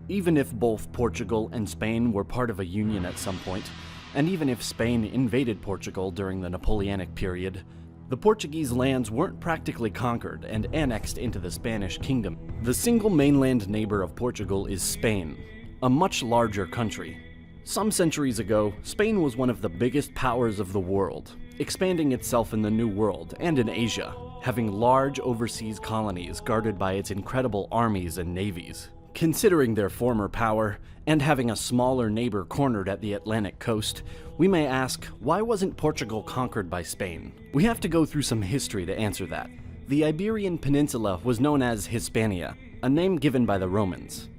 Even if both Portugal and Spain were part of a union at some point, and even if Spain invaded Portugal during the Napoleonic period, the Portuguese lands weren't practically conquered and annexed into the Spanish kingdom. The single mainland neighbor of Portugal is Spain, a much larger country. Some centuries ago, Spain was one of the biggest powers of the world, expanding itself in the New World and in Asia, having large overseas colonies guarded by its incredible armies and navies. Considering their former power, and having a smaller neighbor cornered at the Atlantic coast, we may ask, why wasn't Portugal conquered by Spain? We have to go through some history to answer that. The Iberian Peninsula was known as Hispania, a name given by the Romans.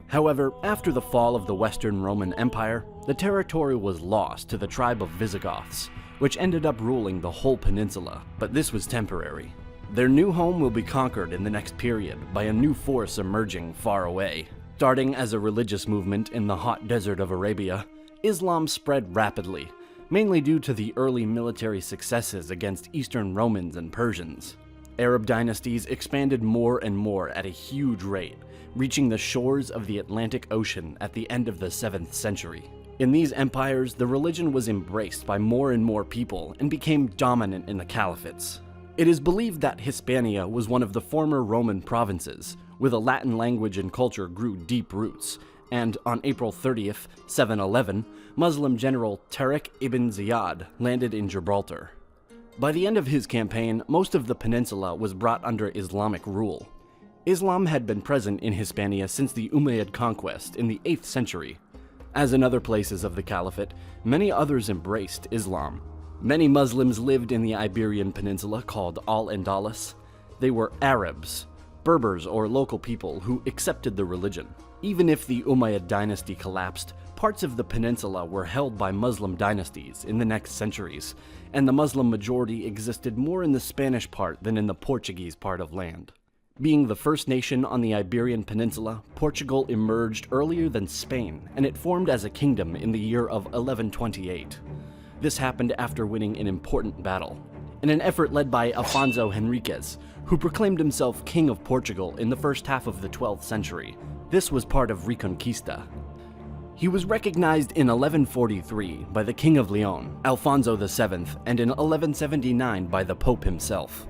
However, after the fall of the Western Roman Empire, the territory was lost to the tribe of Visigoths, which ended up ruling the whole peninsula, but this was temporary. Their new home will be conquered in the next period by a new force emerging far away. Starting as a religious movement in the hot desert of Arabia, Islam spread rapidly, mainly due to the early military successes against Eastern Romans and Persians. Arab dynasties expanded more and more at a huge rate, reaching the shores of the Atlantic Ocean at the end of the 7th century. In these empires, the religion was embraced by more and more people and became dominant in the caliphates. It is believed that Hispania was one of the former Roman provinces, where the Latin language and culture grew deep roots, and on April 30th, 711, Muslim general Tariq ibn Ziyad landed in Gibraltar. By the end of his campaign, most of the peninsula was brought under Islamic rule. Islam had been present in Hispania since the Umayyad conquest in the 8th century. As in other places of the caliphate, many others embraced Islam. Many Muslims lived in the Iberian Peninsula called Al-Andalus. They were Arabs, Berbers, or local people who accepted the religion. Even if the Umayyad dynasty collapsed, parts of the peninsula were held by Muslim dynasties in the next centuries, and the Muslim majority existed more in the Spanish part than in the Portuguese part of land. Being the first nation on the Iberian Peninsula, Portugal emerged earlier than Spain, and it formed as a kingdom in the year of 1128. This happened after winning an important battle, in an effort led by Afonso Henriques, who proclaimed himself King of Portugal in the first half of the 12th century. This was part of Reconquista. He was recognized in 1143 by the King of Leon, Alfonso VII, and in 1179 by the Pope himself.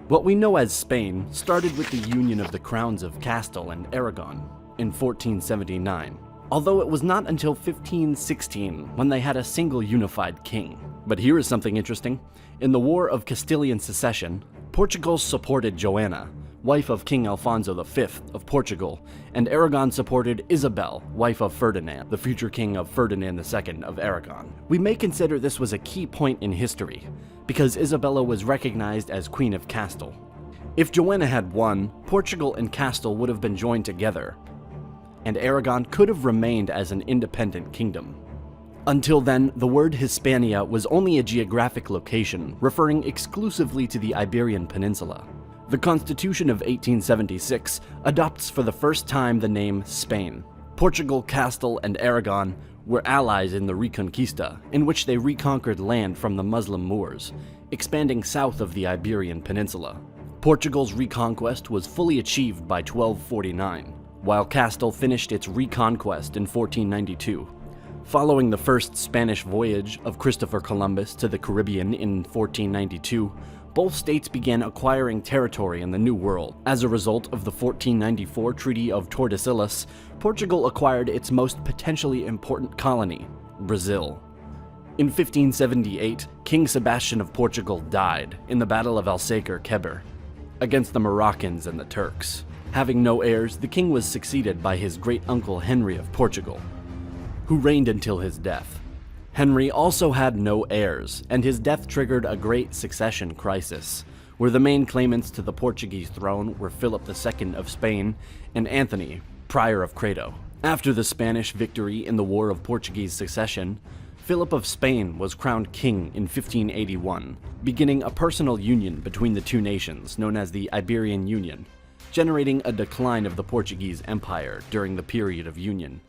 What we know as Spain started with the union of the crowns of Castile and Aragon in 1479, although it was not until 1516 when they had a single unified king. But here is something interesting. In the War of Castilian Succession, Portugal supported Joanna, wife of King Alfonso V of Portugal, and Aragon supported Isabel, wife of Ferdinand, the future king of Ferdinand II of Aragon. We may consider this was a key point in history, because Isabella was recognized as Queen of Castile. If Joanna had won, Portugal and Castile would have been joined together, and Aragon could have remained as an independent kingdom. Until then, the word Hispania was only a geographic location, referring exclusively to the Iberian Peninsula. The Constitution of 1876 adopts for the first time the name Spain. Portugal, Castile, and Aragon were allies in the Reconquista, in which they reconquered land from the Muslim Moors, expanding south of the Iberian Peninsula. Portugal's reconquest was fully achieved by 1249, while Castile finished its reconquest in 1492. Following the first Spanish voyage of Christopher Columbus to the Caribbean in 1492, both states began acquiring territory in the New World. As a result of the 1494 Treaty of Tordesillas, Portugal acquired its most potentially important colony, Brazil. In 1578, King Sebastian of Portugal died in the Battle of Alsacer-Queber against the Moroccans and the Turks. Having no heirs, the king was succeeded by his great-uncle Henry of Portugal, who reigned until his death. Henry also had no heirs, and his death triggered a great succession crisis, where the main claimants to the Portuguese throne were Philip II of Spain and Anthony, Prior of Credo. After the Spanish victory in the War of Portuguese Succession, Philip of Spain was crowned king in 1581, beginning a personal union between the two nations known as the Iberian Union, generating a decline of the Portuguese Empire during the period of union.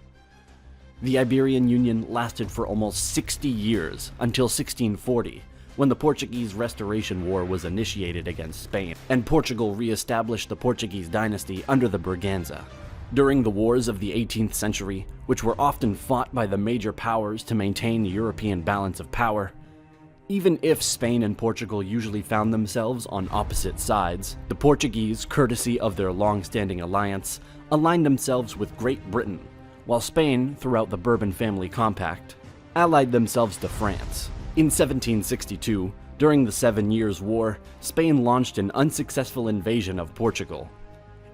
The Iberian Union lasted for almost 60 years until 1640, when the Portuguese Restoration War was initiated against Spain, and Portugal re-established the Portuguese dynasty under the Braganza. During the wars of the 18th century, which were often fought by the major powers to maintain the European balance of power, even if Spain and Portugal usually found themselves on opposite sides, the Portuguese, courtesy of their long-standing alliance, aligned themselves with Great Britain, while Spain, throughout the Bourbon family compact, allied themselves to France. In 1762, during the 7 Years' War, Spain launched an unsuccessful invasion of Portugal.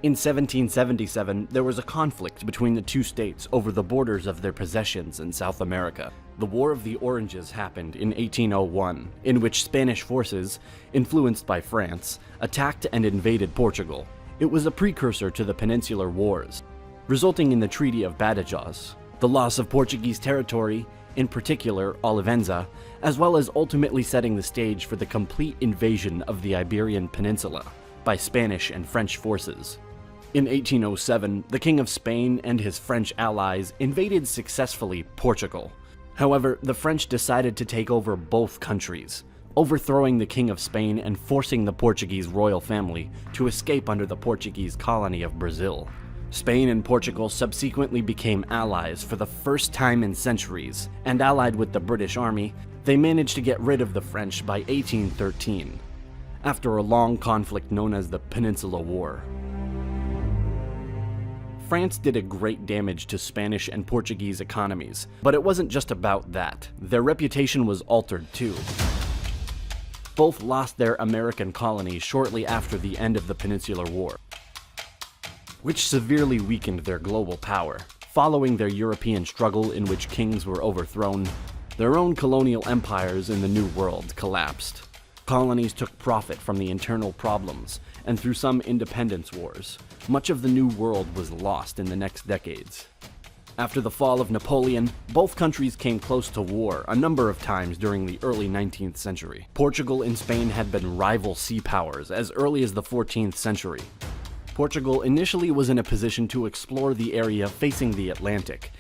In 1777, there was a conflict between the two states over the borders of their possessions in South America. The War of the Oranges happened in 1801, in which Spanish forces, influenced by France, attacked and invaded Portugal. It was a precursor to the Peninsular Wars, resulting in the Treaty of Badajoz, the loss of Portuguese territory, in particular Olivenza, as well as ultimately setting the stage for the complete invasion of the Iberian Peninsula by Spanish and French forces. In 1807, the King of Spain and his French allies invaded successfully Portugal. However, the French decided to take over both countries, overthrowing the King of Spain and forcing the Portuguese royal family to escape under the Portuguese colony of Brazil. Spain and Portugal subsequently became allies for the first time in centuries, and allied with the British Army, they managed to get rid of the French by 1813, after a long conflict known as the Peninsular War. France did a great damage to Spanish and Portuguese economies, but it wasn't just about that. Their reputation was altered too. Both lost their American colonies shortly after the end of the Peninsular War, which severely weakened their global power. Following their European struggle in which kings were overthrown, their own colonial empires in the New World collapsed. Colonies took profit from the internal problems, and through some independence wars, much of the New World was lost in the next decades. After the fall of Napoleon, both countries came close to war a number of times during the early 19th century. Portugal and Spain had been rival sea powers as early as the 14th century. Portugal initially was in a position to explore the area facing the Atlantic.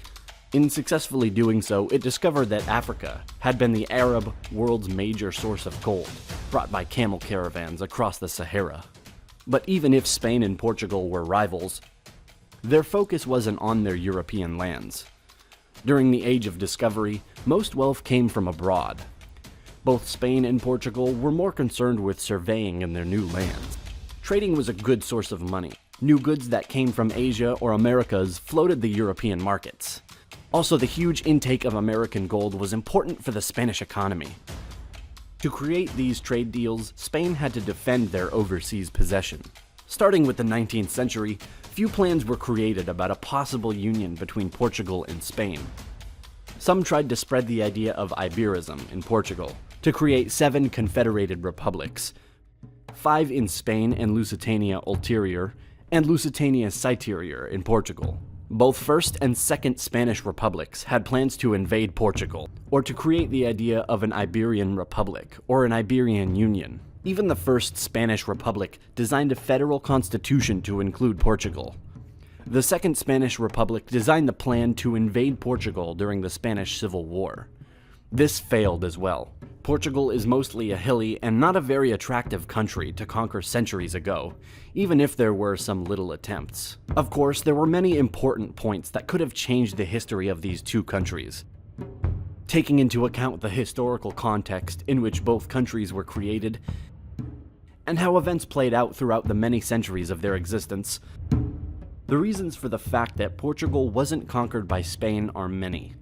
In successfully doing so, it discovered that Africa had been the Arab world's major source of gold, brought by camel caravans across the Sahara. But even if Spain and Portugal were rivals, their focus wasn't on their European lands. During the Age of Discovery, most wealth came from abroad. Both Spain and Portugal were more concerned with surveying in their new lands. Trading was a good source of money. New goods that came from Asia or Americas floated the European markets. Also, the huge intake of American gold was important for the Spanish economy. To create these trade deals, Spain had to defend their overseas possession. Starting with the 19th century, few plans were created about a possible union between Portugal and Spain. Some tried to spread the idea of Iberism in Portugal, to create 7 confederated republics, 5 in Spain and Lusitania Ulterior, and Lusitania Citerior in Portugal. Both First and Second Spanish republics had plans to invade Portugal, or to create the idea of an Iberian republic, or an Iberian union. Even the First Spanish Republic designed a federal constitution to include Portugal. The Second Spanish Republic designed the plan to invade Portugal during the Spanish Civil War. This failed as well. Portugal is mostly a hilly and not a very attractive country to conquer centuries ago, even if there were some little attempts. Of course, there were many important points that could have changed the history of these two countries. Taking into account the historical context in which both countries were created, and how events played out throughout the many centuries of their existence, the reasons for the fact that Portugal wasn't conquered by Spain are many.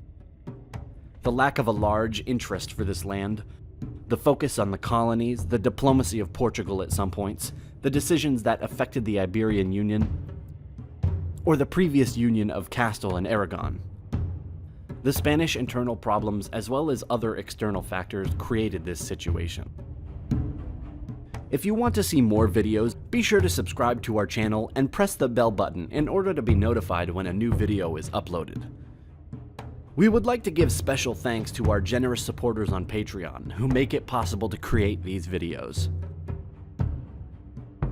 The lack of a large interest for this land, the focus on the colonies, the diplomacy of Portugal at some points, the decisions that affected the Iberian Union, or the previous union of Castile and Aragon. The Spanish internal problems as well as other external factors created this situation. If you want to see more videos, be sure to subscribe to our channel and press the bell button in order to be notified when a new video is uploaded. We would like to give special thanks to our generous supporters on Patreon who make it possible to create these videos.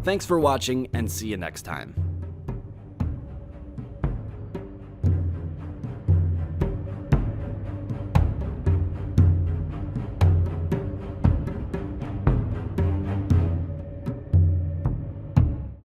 Thanks for watching and see you next time.